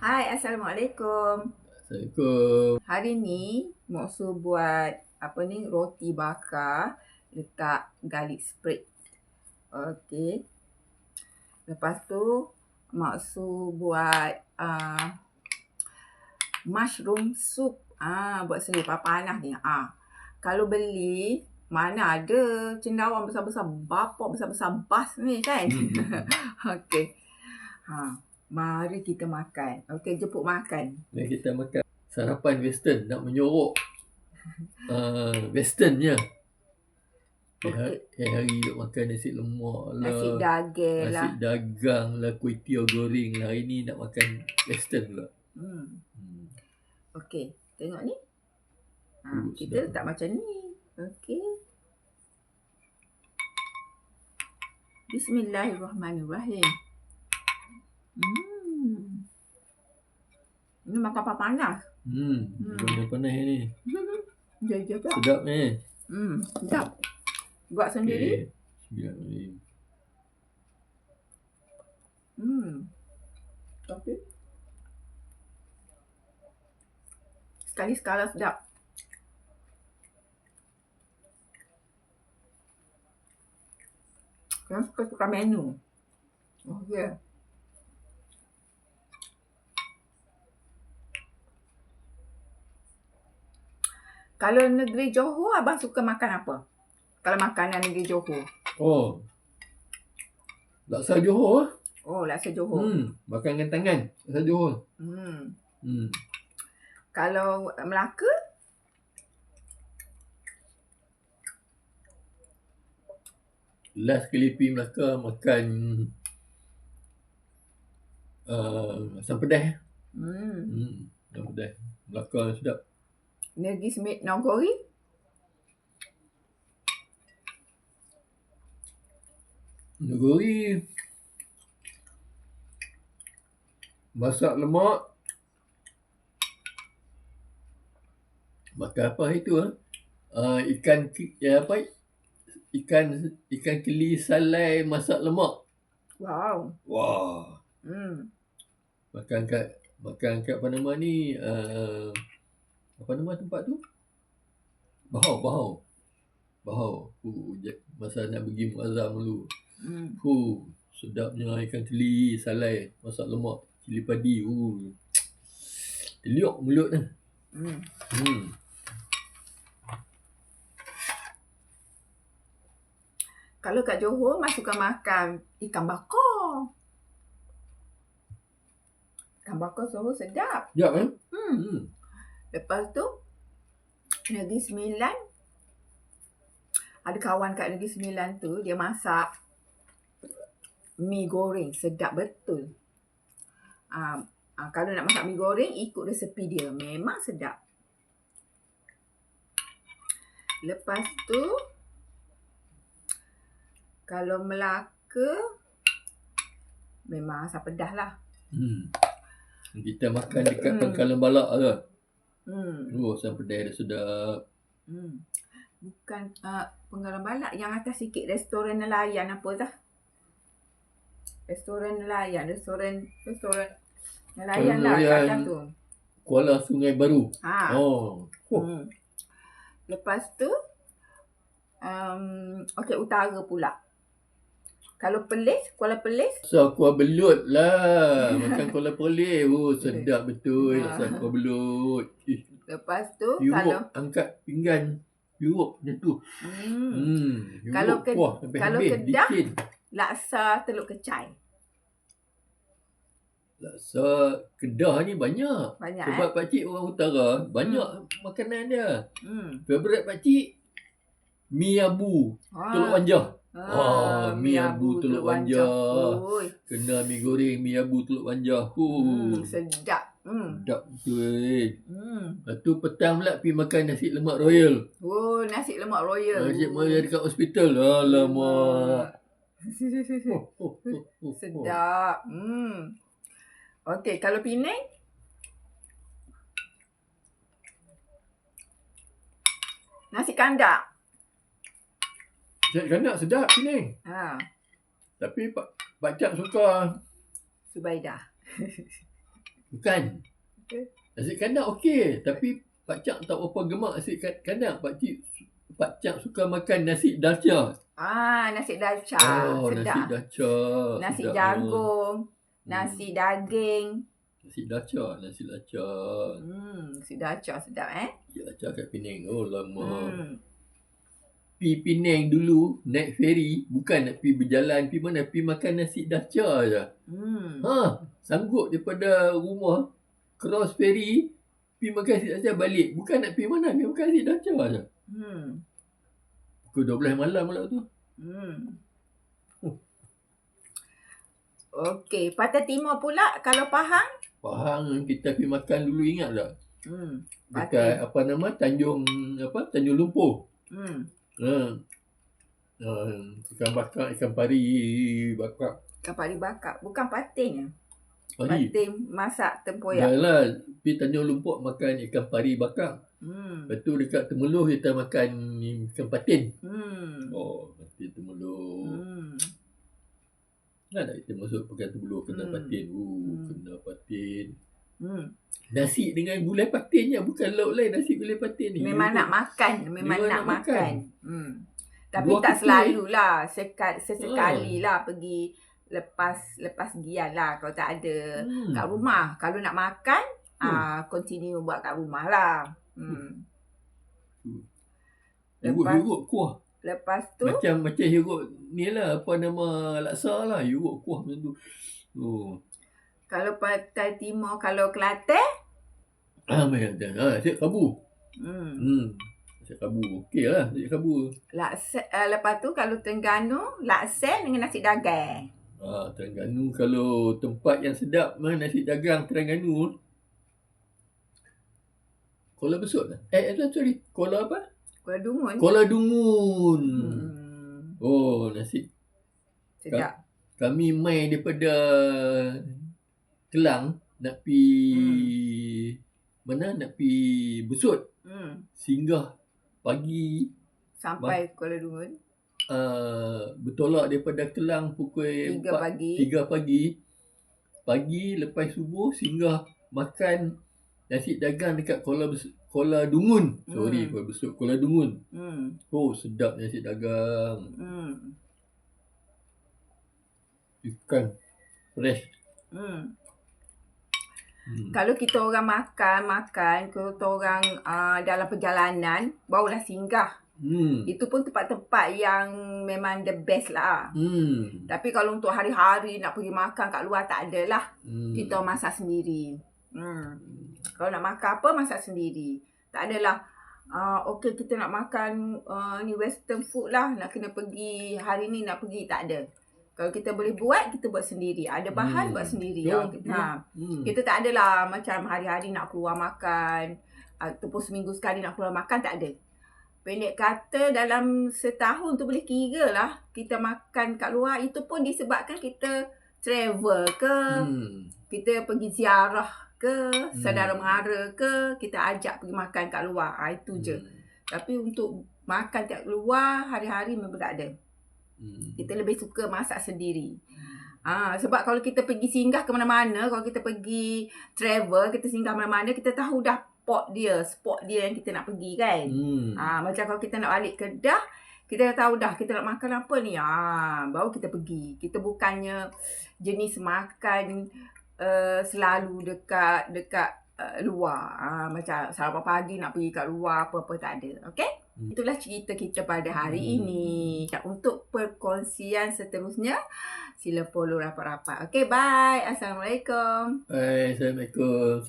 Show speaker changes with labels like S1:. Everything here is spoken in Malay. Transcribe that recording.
S1: Hai, Assalamualaikum.
S2: Assalamualaikum.
S1: Hari ni Moksu buat roti bakar letak garlic spread. Okey. Lepas tu Moksu buat mushroom soup. Buat selipar panas ni. Kalau beli mana ada cendawan besar-besar, bapak besar-besar bas ni kan. Okey. Mari kita makan. Okey, jemput makan.
S2: Mari kita makan sarapan western, nak menyorok westernnya. Hari duk makan nasi lemak lah,
S1: Nasi daging
S2: nasi
S1: lah.
S2: dagang lah, kuih tiaw goreng lah. Hari ni nak makan western pula.
S1: Okey, tengok ni. Kita
S2: sedap.
S1: letak macam ni. Okey. Bismillahirrahmanirrahim. Ini makan panas.
S2: Panas ni.
S1: Jaga.
S2: Sedap ni.
S1: Sedap. Buat sendiri.
S2: Bismillahirrahmanirrahim.
S1: Tapi sekali-sekala sedap. Saya suka menu. Okey. Kalau negeri Johor, abang suka makan apa? Kalau makanan negeri Johor.
S2: Laksa Johor.
S1: Laksa Johor.
S2: Makan dengan tangan. Laksa Johor.
S1: Kalau Melaka?
S2: Last kali pergi Melaka makan asam pedas. Asam pedas. Melaka sedap.
S1: Negeri Nogori?
S2: Nogori masak lemak. Makan apa itu? Ikan keli salai masak lemak.
S1: Wow.
S2: Wah. Makan kat apa nama ni? Apa nama tempat tu? Bahau. Masa nak pergi Muazzam dulu. Sedapnya ikan keli salai masak lemak, cili padi. Teliok mulut dah.
S1: Kalau kat Johor, Mas suka makan ikan bakar. Ikan bakar Johor sedap.
S2: Sedap kan?
S1: Lepas tu, Negeri Sembilan. Ada kawan kat Negeri Sembilan tu, dia masak mi goreng. Sedap betul. Kalau nak masak mi goreng, ikut resepi dia. Memang sedap. Lepas tu, kalau Melaka, memang asam pedas lah.
S2: Kita makan dekat Pangkalan Balak tu. Asam pedas dia sedap.
S1: Bukan Pangkalan Balak, yang atas sikit restoran nelayan apa dah? Restoran nelayan lah kat atas tu.
S2: Kuala Sungai Baru.
S1: Lepas tu, utara pula. Kalau Perlis, Kuala Perlis.
S2: Kuah belut lah. Makan Kuala Perlis. Sedap betul. Kuah belut.
S1: Lepas tu,
S2: Europe, angkat pinggan Europe macam tu.
S1: Kalau Kedah, laksa Teluk Kecai.
S2: Laksa Kedah ni banyak. Sebab pakcik orang utara, banyak makanan dia. Favourite pakcik, mi abu, Teluk Wanjah. Mi abu Teluk Wanjah. Kena mi goreng mi abu Teluk Wanjah.
S1: Sedap.
S2: Sedap betul. Lepas tu petang pula pergi makan nasi lemak royal.
S1: Nasi lemak royal.
S2: Nasi lemak royal dekat hospital. Alamak.
S1: Sedap. Okey, kalau Penang? Nasi kandak.
S2: Nasi kandak sedap Penang. Tapi Pak Cak suka
S1: Subaidah.
S2: Bukan.
S1: Okey.
S2: Nasi kandar okey. Tapi pakcik tak berapa gemak nasi kandar. Pakcik suka makan nasi dalca.
S1: Nasi dalca.
S2: Oh,
S1: sedap.
S2: nasi dalca.
S1: Nasi jagung. Nasi daging.
S2: Nasi dalca. Nasi dalca
S1: sedap
S2: Nasi dalca kat Penang. Oh, lama. Pi Penang dulu naik feri. Bukan nak pi berjalan. Pi mana? Pi makan nasi dalca je. Sanggup daripada rumah. Cross feri. Pi makan nasi dalca balik. Bukan nak pi mana? Pi makan nasi dalca je. Pukul 12 malam pula tu.
S1: Okey. Pantai Timur pula kalau Pahang?
S2: Pahang kita pergi makan dulu, ingat tak? Dekat apa nama? Tanjung Lumpur. Ikan bakar, ikan pari bakar.
S1: Ikan pari bakar. Bukan patin.
S2: Pari.
S1: Patin masak tempoyak.
S2: Yalah, pergi Tanjung Lumpur makan ikan pari bakar. Lepas tu dekat Temeloh kita makan ikan patin. Oh, patin Temeloh. Kan tak kita masuk pegang Temeloh kena patin. Kena patin. Nasi dengan gulai patin je. Bukan lauk lain, nasi gulai patin ni.
S1: Memang nak makan. Memang nak makan. Tapi tak selalulah. Sesekali lah pergi lepas gian lah. Kalau tak ada kat rumah. Kalau nak makan, continue buat kat rumah lah.
S2: Hirup kuah.
S1: Lepas tu
S2: Macam hirup ni lah. Apa nama laksa lah. Hirup kuah macam tu.
S1: Kalau Pantai Timur, kalau Kelantan?
S2: Asyik kabu. Asyik kabu. Okey lah asyik kabu.
S1: Lepas tu kalau Terengganu, laksa dengan nasi dagang.
S2: Terengganu kalau tempat yang sedap nasi dagang Terengganu. Kuala Besut lah. Sorry. Kuala apa?
S1: Kuala Dungun.
S2: Kuala Dungun. Oh, nasi.
S1: Sedap.
S2: Kami mai daripada Kelang nak pi mana? Nak pi Besut. Singgah pagi
S1: sampai Kuala Dungun.
S2: Bertolak daripada Kelang pukul
S1: 3
S2: pagi. Pagi lepas subuh singgah makan nasi dagang dekat Kuala Dungun. Sorry, Kuala Besut, Kuala Dungun. Oh, sedap nasi dagang. Ikan fresh.
S1: Kalau kita orang makan, kita orang dalam perjalanan, barulah singgah. Itu pun tempat-tempat yang memang the best lah. Tapi kalau untuk hari-hari nak pergi makan kat luar, tak adalah. Kita masak sendiri. Kalau nak makan apa, masak sendiri. Tak adalah okey kita nak makan ni western food lah, nak kena pergi hari ni, nak pergi, tak ada. Kalau kita boleh buat, kita buat sendiri. Ada bahan, buat sendiri. Kita tak adalah macam hari-hari nak keluar makan ataupun seminggu sekali nak keluar makan, tak ada. Pendek kata dalam setahun tu boleh kira lah kita makan kat luar. Itu pun disebabkan kita travel ke, kita pergi ziarah ke, saudara mara ke, kita ajak pergi makan kat luar. Itu je. Tapi untuk makan kat luar hari-hari memang tak ada. Kita lebih suka masak sendiri. Sebab kalau kita pergi singgah ke mana-mana, kalau kita pergi travel, kita singgah mana-mana, kita tahu dah spot dia yang kita nak pergi kan. Macam kalau kita nak balik Kedah, kita dah tahu dah kita nak makan apa ni. Baru kita pergi. Kita bukannya jenis makan selalu dekat luar. Macam sarapan pagi nak pergi kat luar, apa-apa tak ada. Okey? Itulah cerita kita pada hari ini. Untuk perkongsian seterusnya, sila follow rapat-rapat. Okey, bye. Assalamualaikum.
S2: Bye. Assalamualaikum.